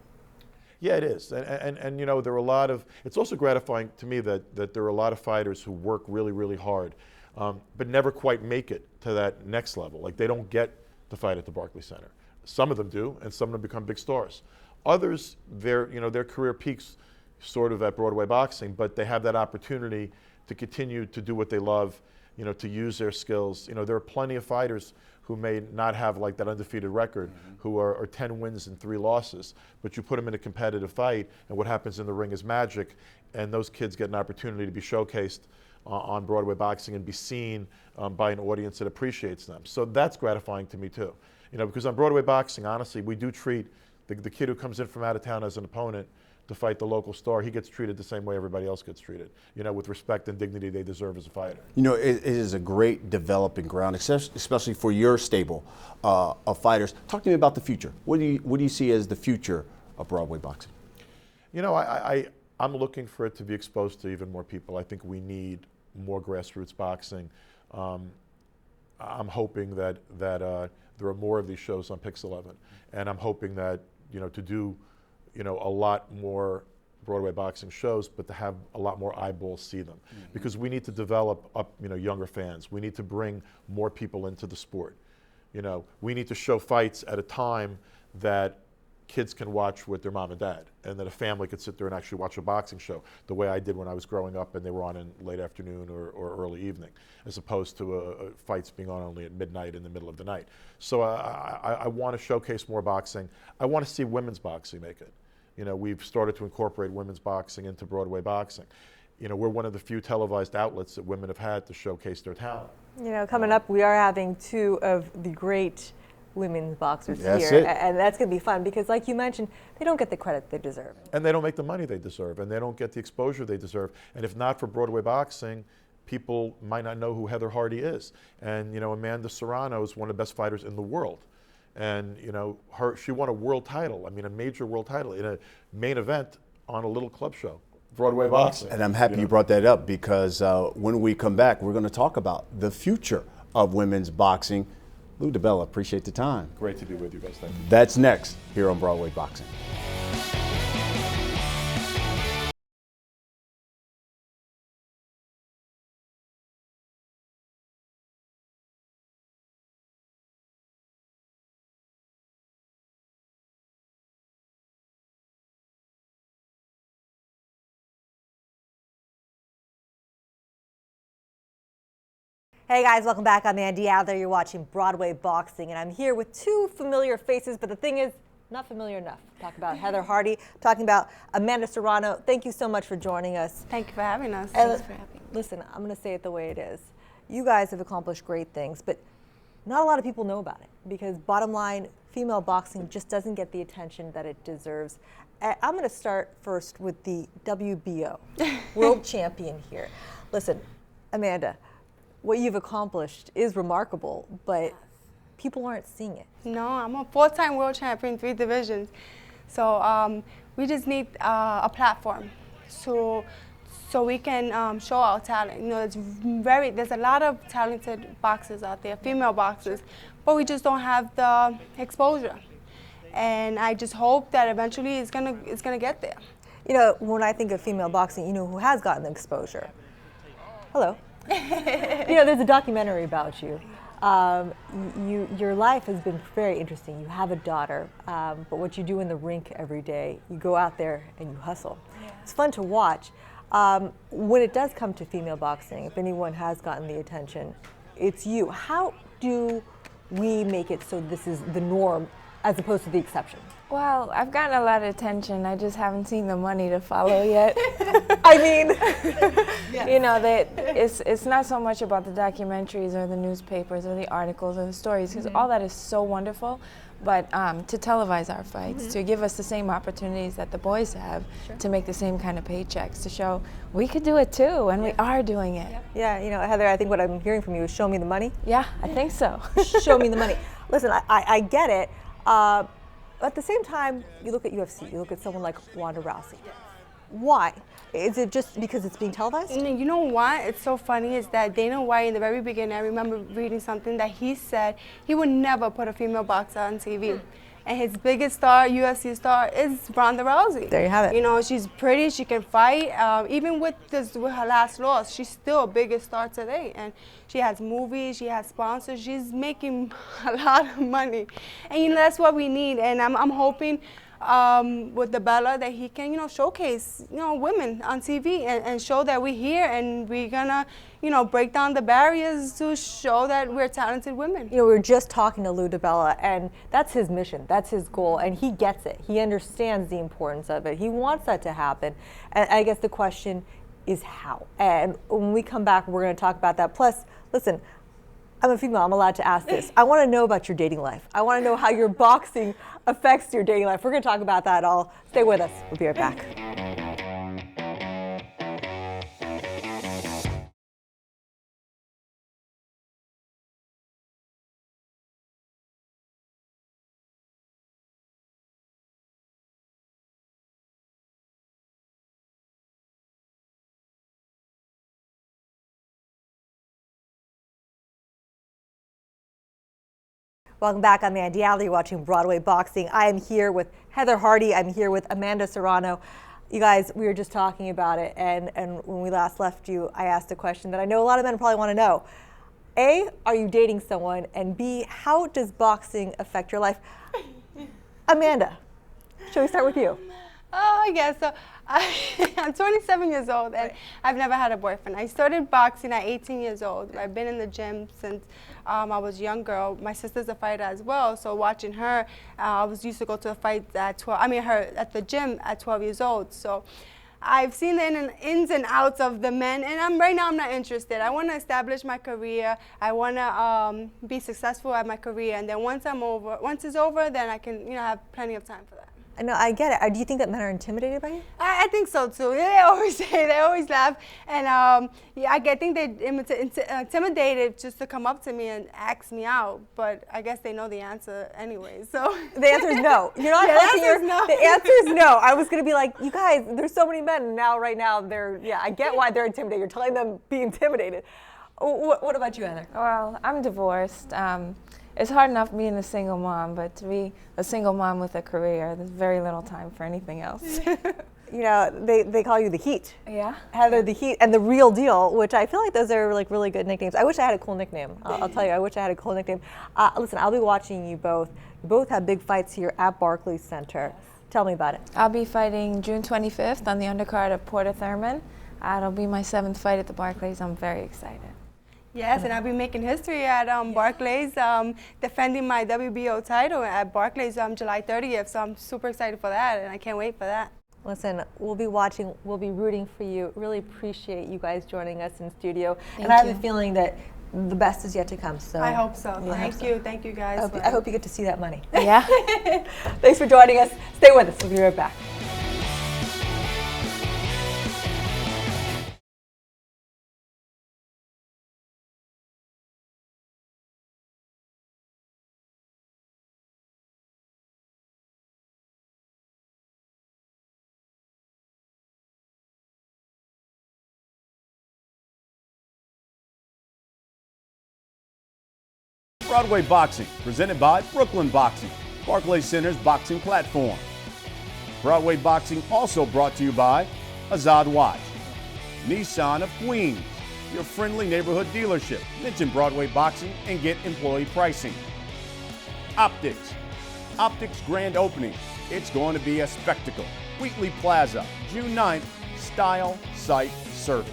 Yeah, it is, and there are a lot of. It's also gratifying to me that there are a lot of fighters who work really, really hard, but never quite make it to that next level. Like, they don't get to fight at the Barclays Center. Some of them do, and some of them become big stars. Others, their career peaks sort of at Broadway Boxing, but they have that opportunity to continue to do what they love, to use their skills. There are plenty of fighters who may not have like that undefeated record, who are 10 wins and 3 losses, but you put them in a competitive fight, and what happens in the ring is magic, and those kids get an opportunity to be showcased on Broadway Boxing and be seen by an audience that appreciates them. So that's gratifying to me too. Because on Broadway Boxing, honestly, we do treat the kid who comes in from out of town as an opponent to fight the local star. He gets treated the same way everybody else gets treated, with respect and dignity they deserve as a fighter. It is a great developing ground, especially for your stable of fighters. Talk to me about the future. What do you see as the future of Broadway Boxing? I'm looking for it to be exposed to even more people. I think we need more grassroots boxing. I'm hoping that there are more of these shows on Pix 11, and I'm hoping that to do a lot more Broadway boxing shows, but to have a lot more eyeballs see them, because we need to develop up younger fans. We need to bring more people into the sport. We need to show fights at a time that kids can watch with their mom and dad, and that a family could sit there and actually watch a boxing show the way I did when I was growing up and they were on in late afternoon or early evening, as opposed to fights being on only at midnight in the middle of the night. So I want to showcase more boxing. I want to see women's boxing make it. We've started to incorporate women's boxing into Broadway Boxing. We're one of the few televised outlets that women have had to showcase their talent. Coming up, we are having 2 of the great women's boxers here, and that's going to be fun because, like you mentioned, they don't get the credit they deserve. And they don't make the money they deserve, and they don't get the exposure they deserve. And if not for Broadway Boxing, people might not know who Heather Hardy is. And Amanda Serrano is one of the best fighters in the world. And she won a world title, a major world title in a main event on a little club show, Broadway Boxing. And I'm happy you brought that up, because when we come back, we're going to talk about the future of women's boxing. Lou DiBella, appreciate the time. Great to be with you guys. Thank you. That's next here on Broadway Boxing. Hey guys, welcome back. I'm Andy Adler. You're watching Broadway Boxing, and I'm here with 2 familiar faces, but the thing is, not familiar enough. Talking about Heather Hardy, talking about Amanda Serrano. Thank you so much for joining us. Thank you for having us. Thanks for having me. Listen, I'm going to say it the way it is. You guys have accomplished great things, but not a lot of people know about it, because bottom line, female boxing just doesn't get the attention that it deserves. I'm going to start first with the WBO, world champion here. Listen, Amanda, what you've accomplished is remarkable, but people aren't seeing it. No, I'm a 4-time world champion, 3 divisions. So we just need a platform so we can show our talent. There's a lot of talented boxers out there, female boxers, but we just don't have the exposure. and I just hope that eventually it's gonna get there. You know, when I think of female boxing, you know who has gotten the exposure? Hello. You know, there's a documentary about you. Your life has been very interesting. You have a daughter, but what you do in the rink every day, you go out there and you hustle. Yeah. It's fun to watch. When it does come to female boxing, if anyone has gotten the attention, it's you. How do we make it so this is the norm as opposed to the exception? Well, I've gotten a lot of attention. I just haven't seen the money to follow yet. I mean, you know, it's not so much about the documentaries or the newspapers or the articles or the stories, because all that is so wonderful. But to televise our fights, to give us the same opportunities that the boys have, to make the same kind of paychecks, to show we could do it too, and we are doing it. Yeah, you know, Heather, I think what I'm hearing from you is show me the money. Yeah, I think so. Show me the money. Listen, I get it. At the same time, you look at UFC, you look at someone like Ronda Rousey. Why? Is it just because it's being televised? You know what? It's so funny is that Dana White in the very beginning, I remember reading something that he said he would never put a female boxer on TV. And his biggest star, UFC star, is Ronda Rousey. There you have it. You know, she's pretty, she can fight. Even with her last loss, she's still a biggest star today. And she has movies, she has sponsors, she's making a lot of money. And you know, that's what we need. And I'm hoping with the Bella that he can, you know, showcase, you know, women on TV and show that we're here and we're gonna, you know, break down the barriers to show that we're talented women. You know, we were just talking to Lou DiBella, and that's his mission, that's his goal, and he gets it. He understands the importance of it. He wants that to happen. And I guess the question is how. And when we come back, we're going to talk about that. Plus, listen, I'm a female, I'm allowed to ask this. I want to know about your dating life. I want to know how your boxing affects your dating life. We're going to talk about that all. Stay with us. We'll be right back. Welcome back. I'm Andy Adler. You're watching Broadway Boxing. I am here with Heather Hardy. I'm here with Amanda Serrano. You guys, we were just talking about it, and when we last left you, I asked a question that I know a lot of men probably want to know. A, are you dating someone? And B, how does boxing affect your life? Amanda, shall we start with you? Oh, yeah, so I'm 27 years old and I've never had a boyfriend. I started boxing at 18 years old. I've been in the gym since I was a young girl. My sister's a fighter as well, so watching her, I was used to go to the fights at 12, her at the gym at 12 years old. So I've seen the ins and outs of the men, and right now I'm not interested. I want to establish my career. I want to be successful at my career, and then once it's over, then I can, have plenty of time for that. No, I get it. Do you think that men are intimidated by you? I think so too. They always say, they always laugh, and I think they're intimidated just to come up to me and ask me out. But I guess they know the answer anyway. So the answer is no. You're not helping your. No. The answer is no. I was gonna be like, you guys, there's so many men, and now right now they're. Yeah, I get why they're intimidated. You're telling them be intimidated. What about you, Heather? Well, I'm divorced. It's hard enough being a single mom, but to be a single mom with a career, there's very little time for anything else. They call you the Heat. Yeah. Heather, the Heat, and the Real Deal, which I feel like those are like really good nicknames. I wish I had a cool nickname. I'll tell you, I wish I had a cool nickname. Listen, I'll be watching you both. You both have big fights here at Barclays Center. Tell me about it. I'll be fighting June 25th on the undercard of Porter Thurman. It'll be my 7th fight at the Barclays. I'm very excited. Yes, and I'll be making history at Barclays, defending my WBO title at Barclays July 30th. So I'm super excited for that, and I can't wait for that. Listen, we'll be watching, we'll be rooting for you. Really appreciate you guys joining us in studio. Thank and I have you. a feeling that the best is yet to come. So I hope so. Thank you guys. I hope you get to see that money. Yeah. Thanks for joining us. Stay with us. We'll be right back. Broadway Boxing, presented by Brooklyn Boxing. Barclays Center's boxing platform. Broadway Boxing also brought to you by Azad Watch, Nissan of Queens, your friendly neighborhood dealership. Mention Broadway Boxing and get employee pricing. Optics. Optics grand opening. It's going to be a spectacle. Wheatley Plaza, June 9th. Style, sight, service.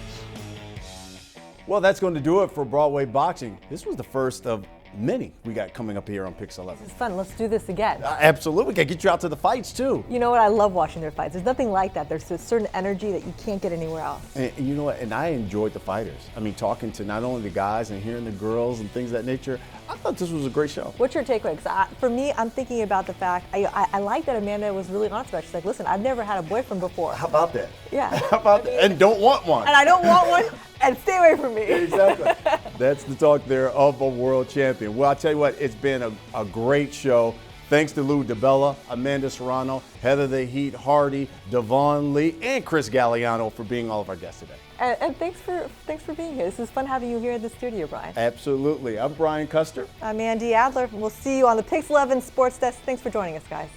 Well, that's going to do it for Broadway Boxing. This was the first of many we got coming up here on Pix 11. It's fun. Let's do this again. Absolutely. We got to get you out to the fights, too. You know what? I love watching their fights. There's nothing like that. There's a certain energy that you can't get anywhere else. And you know what? And I enjoyed the fighters. I mean, talking to not only the guys and hearing the girls and things of that nature, I thought this was a great show. What's your takeaway? For me, I'm thinking about the fact, I like that Amanda was really honest about it. She's like, listen, I've never had a boyfriend before. How about that? Yeah. How about that? And don't want one. And I don't want one, and stay away from me. Exactly. That's the talk there of a world champion. Well, I'll tell you what, it's been a great show. Thanks to Lou DiBella, Amanda Serrano, Heather the Heat Hardy, Devon Lee, and Chris Galliano for being all of our guests today. And thanks for being here. This is fun having you here in the studio, Brian. Absolutely. I'm Brian Custer. I'm Andy Adler. We'll see you on the Pix 11 Sports Desk. Thanks for joining us, guys.